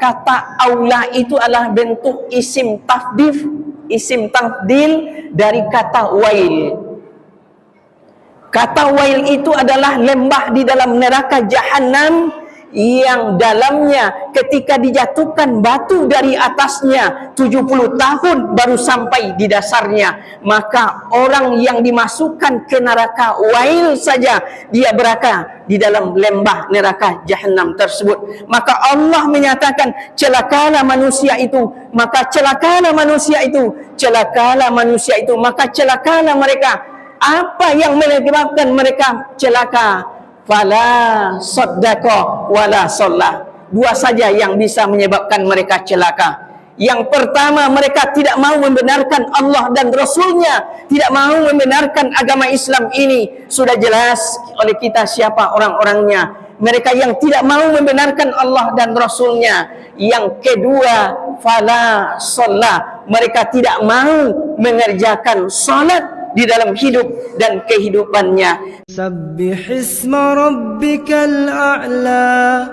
kata aula itu adalah bentuk isim tafdil dari kata wail. Kata wail itu adalah lembah di dalam neraka Jahannam yang dalamnya ketika dijatuhkan batu dari atasnya 70 tahun baru sampai di dasarnya. Maka orang yang dimasukkan ke neraka wail saja dia berada di dalam lembah neraka Jahannam tersebut. Maka Allah menyatakan celakalah manusia itu, maka celakalah manusia itu, celakalah manusia itu, maka celakalah mereka. Apa yang menyebabkan mereka celaka? Fala saddaqa wala shalla. Dua saja yang bisa menyebabkan mereka celaka. Yang pertama, mereka tidak mau membenarkan Allah dan Rasulnya, tidak mau membenarkan agama Islam ini. Sudah jelas oleh kita siapa orang-orangnya. Mereka yang tidak mau membenarkan Allah dan Rasulnya. Yang kedua, fala shalla. Mereka tidak mau mengerjakan salat di dalam hidup dan kehidupannya. Sabbih isma rabbikal a'la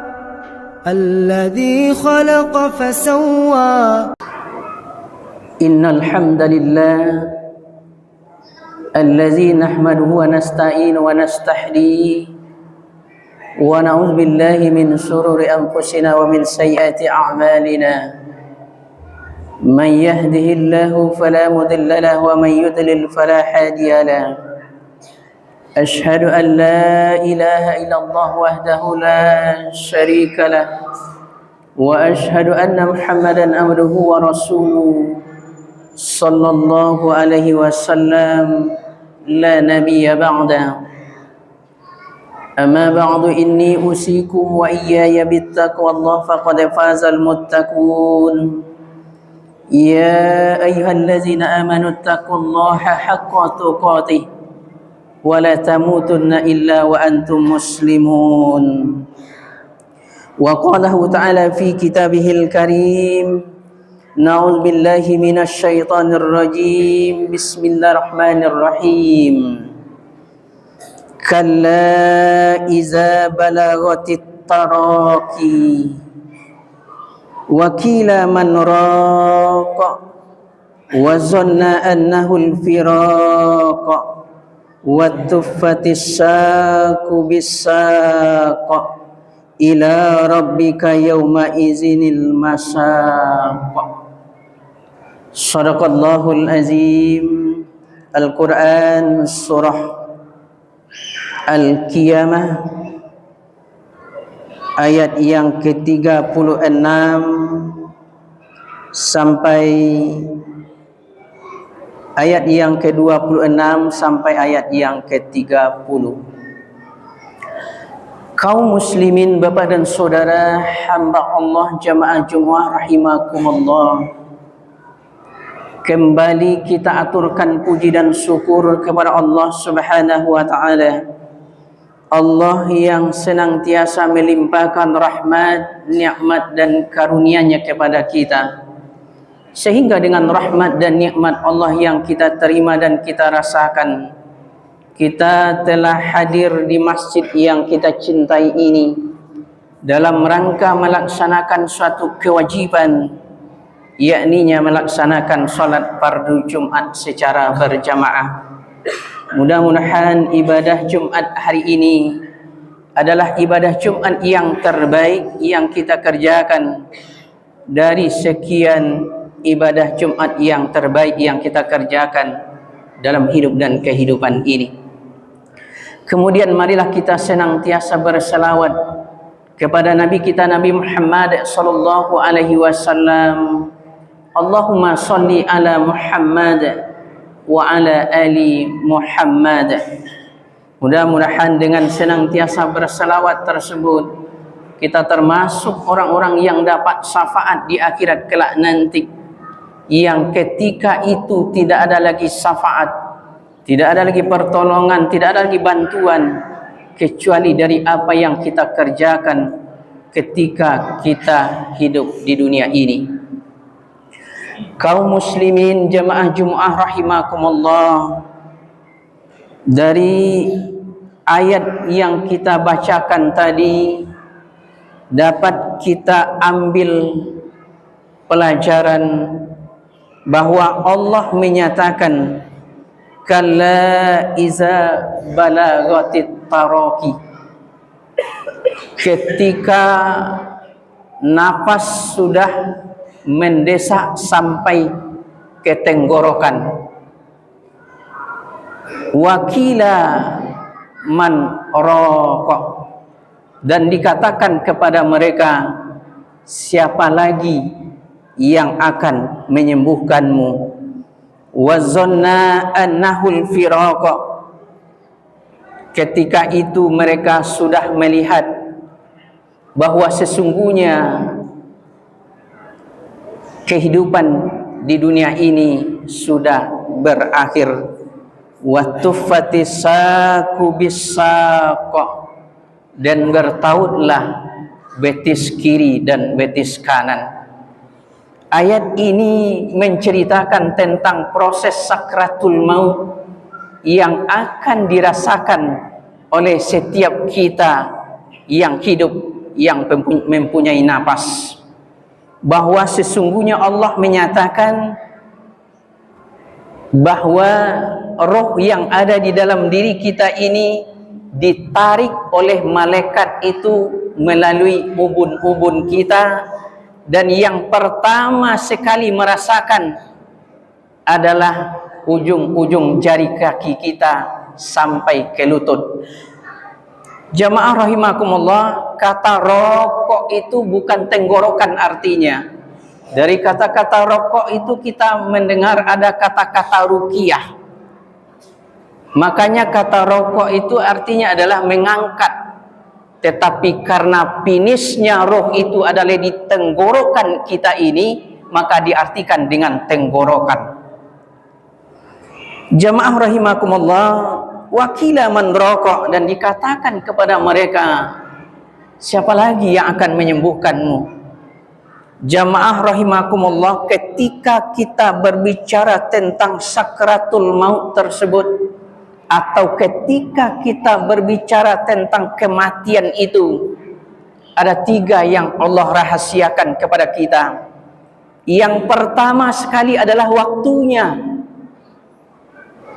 alladhi khalaqa fasawwa. Innal hamdalillah alladhi nahmaduhu wa nasta'inu wa nastahdi wa na'udzu billahi min shururi anfusina wa min sayyiati a'malina. من يهده الله فلا مضل له ومن يضلل فلا هادي له أشهد أن لا إله إلا الله وحده لا شريك له وأشهد أن محمدا عبده ورسوله صلى الله عليه وسلم لا نبي بعده أما بعد إني أوصيكم وإياي بالتقوى الله فقد فاز المتقون يا أيها الذين آمنوا اتقوا الله حق تقاته ولا تموتن إلا وأنتم مسلمون. وقاله تعالى في كتابه الكريم نعوذ بالله من الشيطان الرجيم بسم الله الرحمن الرحيم كلا إذا بلغت التراقي وكيل من راق وظن أنه الفراق والتفت الساق بالساق إلى ربك يومئذ المساق. صدق الله العظيم. Al-Quran surah Al-Qiyamah ayat yang ke-36 sampai ayat yang ke-26 sampai ayat yang ke-30. Kaum muslimin, bapak dan saudara hamba Allah jamaah Jumat rahimakumullah, kembali kita aturkan puji dan syukur kepada Allah Subhanahu wa taala. Allah yang senantiasa melimpahkan rahmat, nikmat dan karunia-Nya kepada kita, sehingga dengan rahmat dan nikmat Allah yang kita terima dan kita rasakan, kita telah hadir di masjid yang kita cintai ini dalam rangka melaksanakan suatu kewajiban, yakninya melaksanakan salat fardu Jumat secara berjamaah. Mudah-mudahan ibadah Jumat hari ini adalah ibadah Jumat yang terbaik yang kita kerjakan dari sekian ibadah Jumat yang terbaik yang kita kerjakan dalam hidup dan kehidupan ini. Kemudian marilah kita senantiasa berselawat kepada Nabi kita Nabi Muhammad sallallahu alaihi wasallam. Allahumma shalli ala Muhammad wa ala ali Muhammad. Mudah-mudahan dengan senantiasa berselawat tersebut kita termasuk orang-orang yang dapat syafaat di akhirat kelak nanti, yang ketika itu tidak ada lagi syafaat, tidak ada lagi pertolongan, tidak ada lagi bantuan kecuali dari apa yang kita kerjakan ketika kita hidup di dunia ini. Kaum muslimin jamaah Jumat rahimakumullah, dari ayat yang kita bacakan tadi dapat kita ambil pelajaran bahwa Allah menyatakan kalla iza balagatit taraqi, ketika nafas sudah mendesak sampai ke tenggorokan, wakila man raqaq, dan dikatakan kepada mereka, siapa lagi yang akan menyembuhkanmu, wazanna annahul firaqa, ketika itu mereka sudah melihat bahwa sesungguhnya kehidupan di dunia ini sudah berakhir. Watuffatis saqu bis-saq, dan bertautlah betis kiri dan betis kanan. Ayat ini menceritakan tentang proses sakratul maut yang akan dirasakan oleh setiap kita yang hidup, yang mempunyai napas. Bahwa sesungguhnya Allah menyatakan bahwa roh yang ada di dalam diri kita ini ditarik oleh malaikat itu melalui ubun-ubun kita, dan yang pertama sekali merasakan adalah ujung-ujung jari kaki kita sampai ke lutut. Jamaah rahimakumullah, kata rokok itu bukan tenggorokan artinya. Dari kata-kata rokok itu kita mendengar ada kata-kata ruqyah. Makanya kata rokok itu artinya adalah mengangkat. Tetapi karena finisnya roh itu adalah di tenggorokan kita ini, maka diartikan dengan tenggorokan. Jamaah rahimakumullah, wakila man raqaq, dan dikatakan kepada mereka, siapa lagi yang akan menyembuhkanmu? Jamaah rahimakumullah, ketika kita berbicara tentang sakratul maut tersebut, atau ketika kita berbicara tentang kematian itu, ada 3 yang Allah rahasiakan kepada kita. Yang pertama sekali adalah waktunya.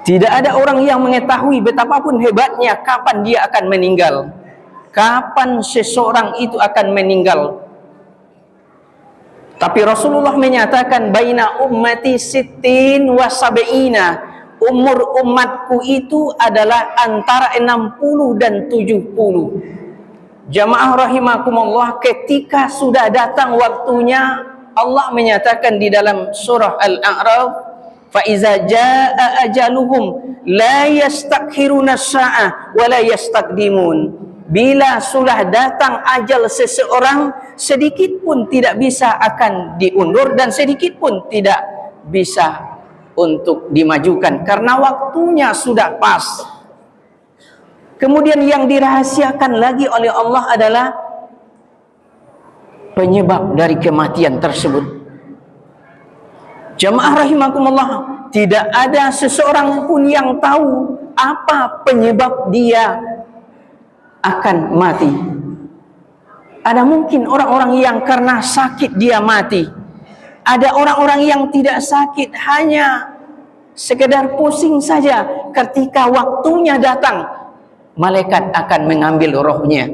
Tidak ada orang yang mengetahui betapapun hebatnya kapan dia akan meninggal, kapan seseorang itu akan meninggal. Tapi Rasulullah menyatakan baina ummati sittin wa sab'ina, umur umatku itu adalah antara 60 dan 70. Jamaah rahimakumullah, ketika sudah datang waktunya, Allah menyatakan di dalam surah Al-A'raf, fa iza jaa ajaluhum la yastakhiruna as-sa'ah wa la yastaqdimun. Bila sudah datang ajal seseorang, sedikit pun tidak bisa akan diundur dan sedikit pun tidak bisa untuk dimajukan karena waktunya sudah pas. Kemudian yang dirahasiakan lagi oleh Allah adalah penyebab dari kematian tersebut. Jamaah rahimakumullah, tidak ada seseorang pun yang tahu apa penyebab dia akan mati. Ada mungkin orang-orang yang karena sakit dia mati. Ada orang-orang yang tidak sakit, hanya sekedar pusing saja. Ketika waktunya datang, malaikat akan mengambil rohnya.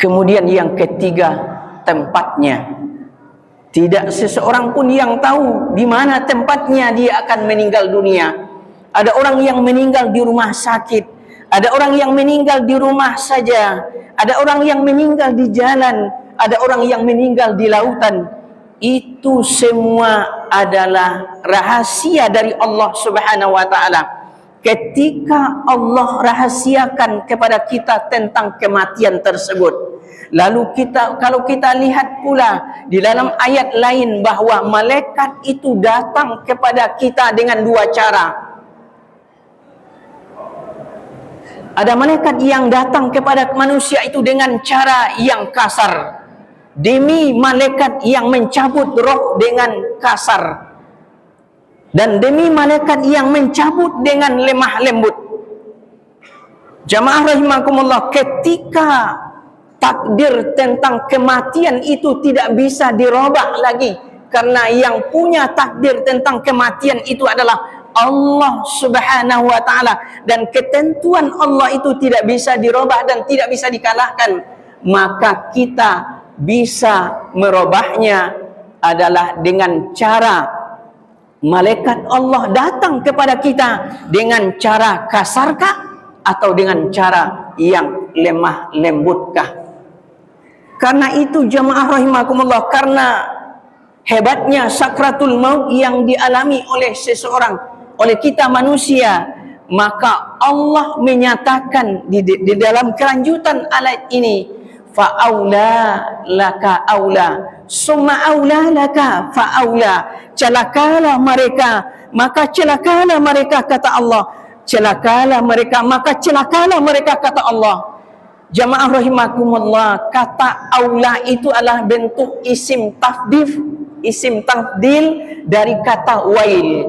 Kemudian yang ketiga, tempatnya. Tidak seseorang pun yang tahu di mana tempatnya dia akan meninggal dunia. Ada orang yang meninggal di rumah sakit, ada orang yang meninggal di rumah saja, ada orang yang meninggal di jalan, ada orang yang meninggal di lautan. Itu semua adalah rahasia dari Allah Subhanahu wa taala. Ketika Allah rahasiakan kepada kita tentang kematian tersebut, lalu kalau kita lihat pula di dalam ayat lain bahwa malaikat itu datang kepada kita dengan 2 cara. Ada malaikat yang datang kepada manusia itu dengan cara yang kasar, demi malaikat yang mencabut roh dengan kasar, dan demi malaikat yang mencabut dengan lemah lembut. Jamaah rahimakumullah, ketika takdir tentang kematian itu tidak bisa dirubah lagi, karena yang punya takdir tentang kematian itu adalah Allah Subhanahu wa taala, dan ketentuan Allah itu tidak bisa dirubah dan tidak bisa dikalahkan, maka kita bisa merubahnya adalah dengan cara malaikat Allah datang kepada kita dengan cara kasarkah atau dengan cara yang lemah lembutkah. Karena itu jamaah rahimakumullah, karena hebatnya sakratul maut yang dialami oleh seseorang, oleh kita manusia, maka Allah menyatakan di dalam kelanjutan ayat ini, fa'aula laka aula summa aula laka fa'aula, celakalah mereka maka celakalah mereka, kata Allah. Celakalah mereka maka celakalah mereka, kata Allah. Jamaah rahimakumullah, kata aula itu adalah bentuk isim tafdil dari kata wail.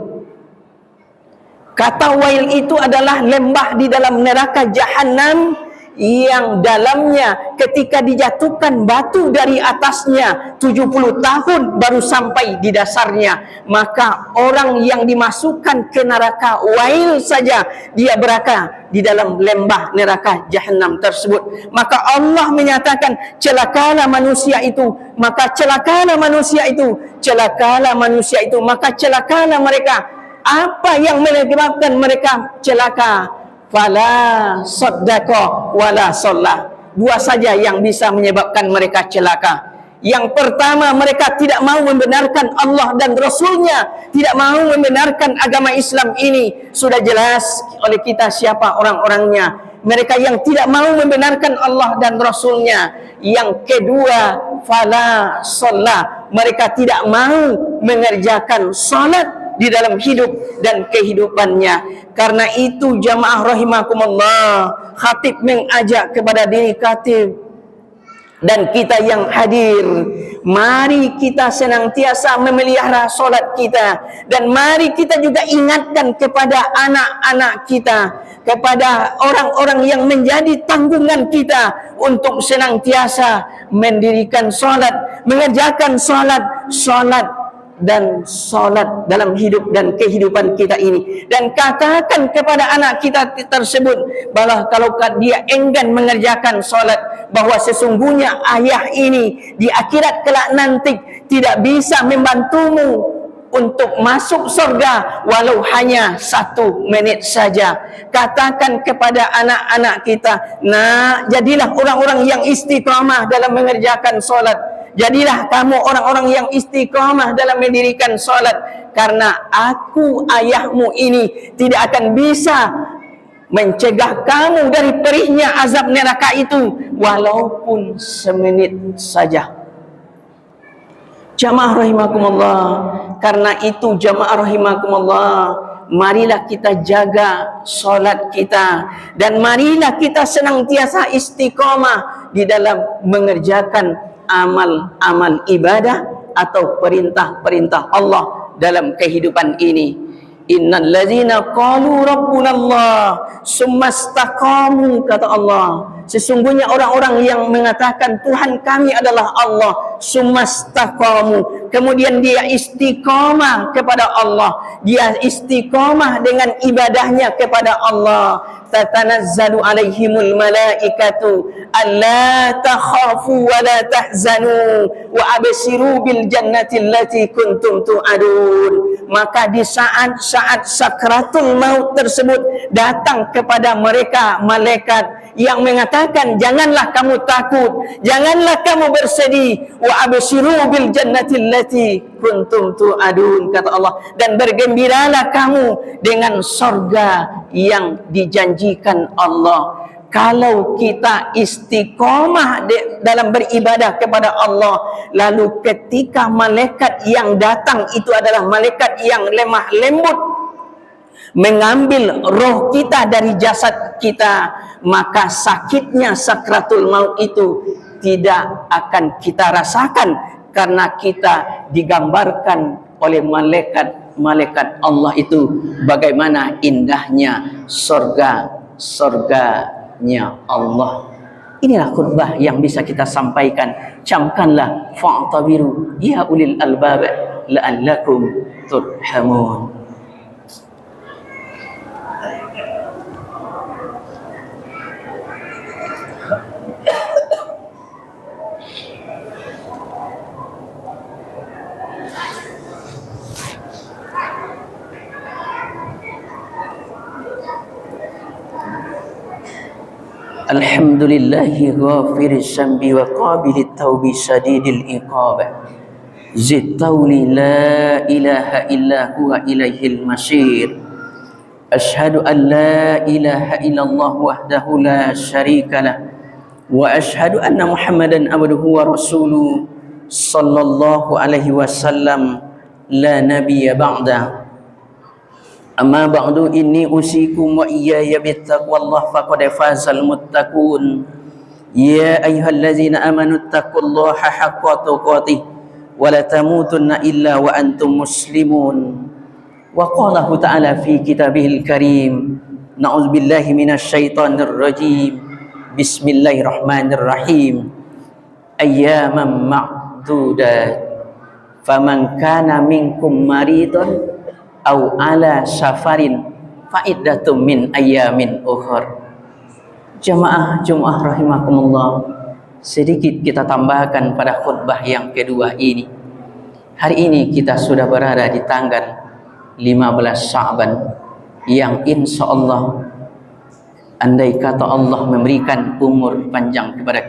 Kata wail itu adalah lembah di dalam neraka jahanam yang dalamnya ketika dijatuhkan batu dari atasnya 70 tahun baru sampai di dasarnya, maka orang yang dimasukkan ke neraka wail saja dia berada di dalam lembah neraka jahanam tersebut. Maka Allah menyatakan celakalah manusia itu, maka celakalah manusia itu, celakalah manusia itu, maka celakalah mereka. Apa yang menyebabkan mereka celaka? Fala saddaqa wala shalla. Dua saja yang bisa menyebabkan mereka celaka. Yang pertama, mereka tidak mau membenarkan Allah dan Rasulnya, tidak mau membenarkan agama Islam ini. Sudah jelas oleh kita siapa orang-orangnya. Mereka yang tidak mau membenarkan Allah dan Rasulnya. Yang kedua, fala shalla. Mereka tidak mau mengerjakan salat di dalam hidup dan kehidupannya. Karena itu jamaah rahimakumullah, khatib mengajak kepada diri khatib dan kita yang hadir, mari kita senantiasa memelihara solat kita, dan mari kita juga ingatkan kepada anak-anak kita, kepada orang-orang yang menjadi tanggungan kita untuk senantiasa mendirikan solat, mengerjakan solat dan solat dalam hidup dan kehidupan kita ini. Dan katakan kepada anak kita tersebut bahwa kalau dia enggan mengerjakan solat, bahwa sesungguhnya ayah ini di akhirat kelak nanti tidak bisa membantumu untuk masuk surga walau hanya 1 menit saja. Katakan kepada anak-anak kita, nah, jadilah orang-orang yang istiqamah dalam mengerjakan solat. Jadilah kamu orang-orang yang istiqamah dalam mendirikan solat, karena aku ayahmu ini tidak akan bisa mencegah kamu dari perihnya azab neraka itu walaupun semenit saja. Jamaah rahimakumullah, karena itu jamaah rahimakumullah, marilah kita jaga solat kita, dan marilah kita senantiasa istiqamah di dalam mengerjakan amal-amal ibadah atau perintah-perintah Allah dalam kehidupan ini. Innal ladzina qalu rabbuna Allah summa istaqamu, kata Allah, sesungguhnya orang-orang yang mengatakan Tuhan kami adalah Allah, summa istaqamu, kemudian dia istiqamah kepada Allah, dia istiqamah dengan ibadahnya kepada Allah, tatanazzalu alaihimul malaikatu alla takhafu wa la tahzanu wa abshiru bil jannati allati kuntum tu'adun. Maka di saat sakratul maut tersebut datang kepada mereka malaikat yang mengatakan, janganlah kamu takut, janganlah kamu bersedih, wa abshiru bil jannati allati kuntum tu'adun, kata Allah, dan bergembiralah kamu dengan surga yang dijanjikan Allah. Kalau kita istiqomah dalam beribadah kepada Allah, lalu ketika malaikat yang datang itu adalah malaikat yang lemah lembut, mengambil roh kita dari jasad kita, maka sakitnya sakratul maut itu tidak akan kita rasakan, karena kita digambarkan oleh malaikat Allah itu bagaimana indahnya surga azabnya Allah. Inilah khutbah yang bisa kita sampaikan. Camkanlah, fa'tabiru ya ulil albab la'allakum turhamun. Alhamdulillahi ghafiris zambi wa qabilit taubi sadidil iqab. Zittauli la ilaha illa huwa ilaihil masir. Ashhadu an la ilaha illallah wahdahu la syarika lah. Wa ashhadu anna Muhammadan abduhu wa rasuluh sallallahu alaihi wasallam la nabiyya ba'da. Amma ba'du inni usikum wa iyaya bittaqwallah faqad fazal muttaqun. Ya ayyuhallazina amanu taqullaha haqqa tuqatih wa la tamutunna illa wa antum muslimun. Wa qalahu ta'ala fi kitabihil karim. Na'udzubillahi minasyaitonir rajim. Bismillahirrahmanirrahim. Ayyaman ma'dudat. Faman kana minkum maridan au ala safarin fa'iddatum min ayamin ukhar. Jamaah Jumat rahimakumullah, sedikit kita tambahkan pada khutbah yang kedua ini. Hari ini kita sudah berada di tanggal 15 Sya'ban yang insya Allah, andai kata Allah memberikan umur panjang kepada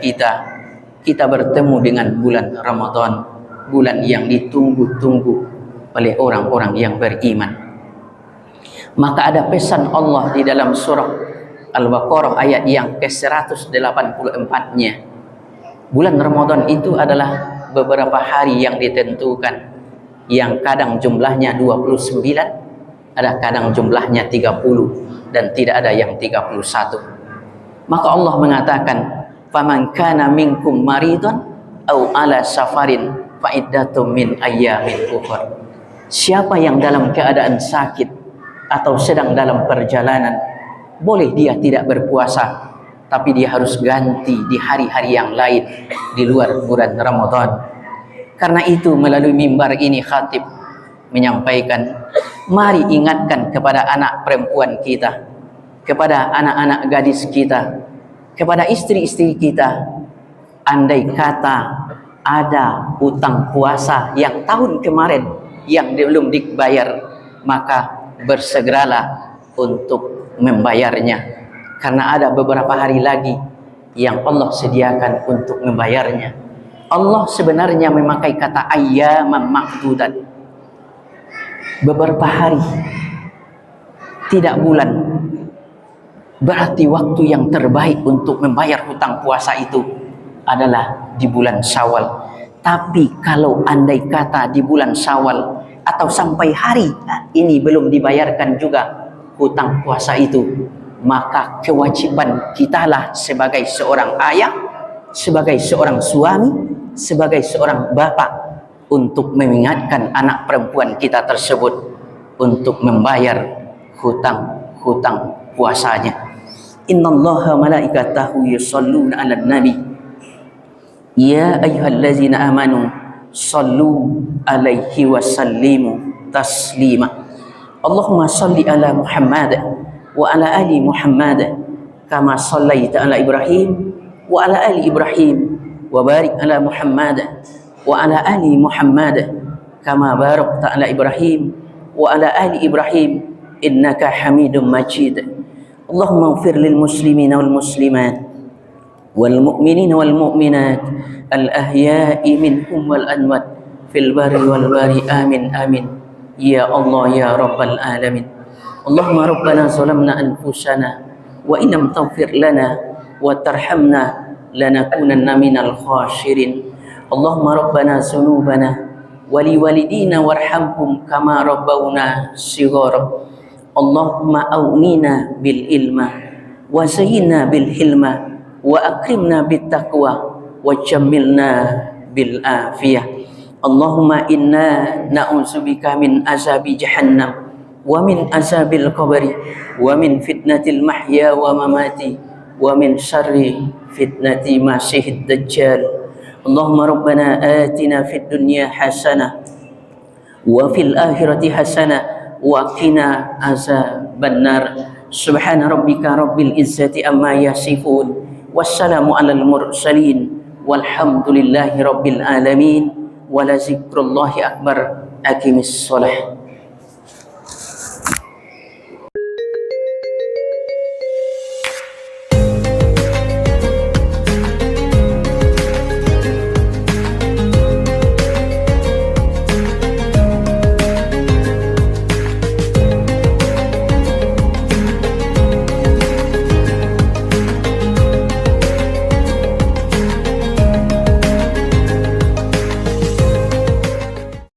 kita bertemu dengan bulan Ramadan, bulan yang ditunggu-tunggu oleh orang-orang yang beriman. Maka ada pesan Allah di dalam surah Al-Baqarah ayat yang ke-184-nya. Bulan Ramadan itu adalah beberapa hari yang ditentukan, yang kadang jumlahnya 29, ada kadang jumlahnya 30, dan tidak ada yang 31. Maka Allah mengatakan, faman kana minkum maridun au ala safarin fa iddatum min ayyamin ukhra. Siapa yang dalam keadaan sakit atau sedang dalam perjalanan, boleh dia tidak berpuasa, tapi dia harus ganti di hari-hari yang lain di luar bulan Ramadan. Karena itu melalui mimbar ini khatib menyampaikan, mari ingatkan kepada anak perempuan kita, kepada anak-anak gadis kita, kepada istri-istri kita, andai kata ada hutang puasa yang tahun kemarin yang belum dibayar, maka bersegeralah untuk membayarnya, karena ada beberapa hari lagi yang Allah sediakan untuk membayarnya. Allah sebenarnya memakai kata ayyaman ma'dudat, beberapa hari, tidak bulan. Berarti waktu yang terbaik untuk membayar hutang puasa itu adalah di bulan Syawal. Tapi kalau andai kata di bulan Syawal atau sampai hari ini belum dibayarkan juga hutang puasa itu, maka kewajiban kitalah sebagai seorang ayah, sebagai seorang suami, sebagai seorang bapak untuk mengingatkan anak perempuan kita tersebut untuk membayar hutang puasanya. Innallaha malaikatahu yusholluna 'alan nabi. Ya ayyuhallazina amanu sallu alaihi wa sallimu taslima. Allahumma salli ala Muhammad wa ala ali Muhammad kama sallaita ala Ibrahim wa ala ali Ibrahim wa barik ala Muhammad wa ala ali Muhammad kama barakta ala Ibrahim wa ala ali Ibrahim innaka Hamidum Majid. Allahumma ighfir lil muslimina wal muslimat والمؤمنين والمؤمنات الأحياء منهم والأموات في البر والبحر آمين آمين يا الله يا رب العالمين. اللهم ربنا ظلمنا أنفسنا وإن لم تغفر لنا وترحمنا لنكونن من الخاسرين. اللهم ربنا ذنوبنا ولوالدينا وارحمهم كما ربونا صغارا. اللهم أغننا بالعلم وزينا بالحلم وأكرمنا بالتقوى وجملنا بالعافية. اللهم إنا نعوذ بك من عذاب جهنم ومن عذاب القبر ومن فتنة المحيا وممات wa min syarri fitnati masihid dajjal. Allahumma rabbana atina fid dunya hasanah wa fil akhirati hasanah wa qina azabannar. Subhana rabbika rabbil izzati amma yasifun, wassalamu alal mursalin, walhamdulillahi rabbil alamin, wala zikrullahi akbar. Aqimis shalah.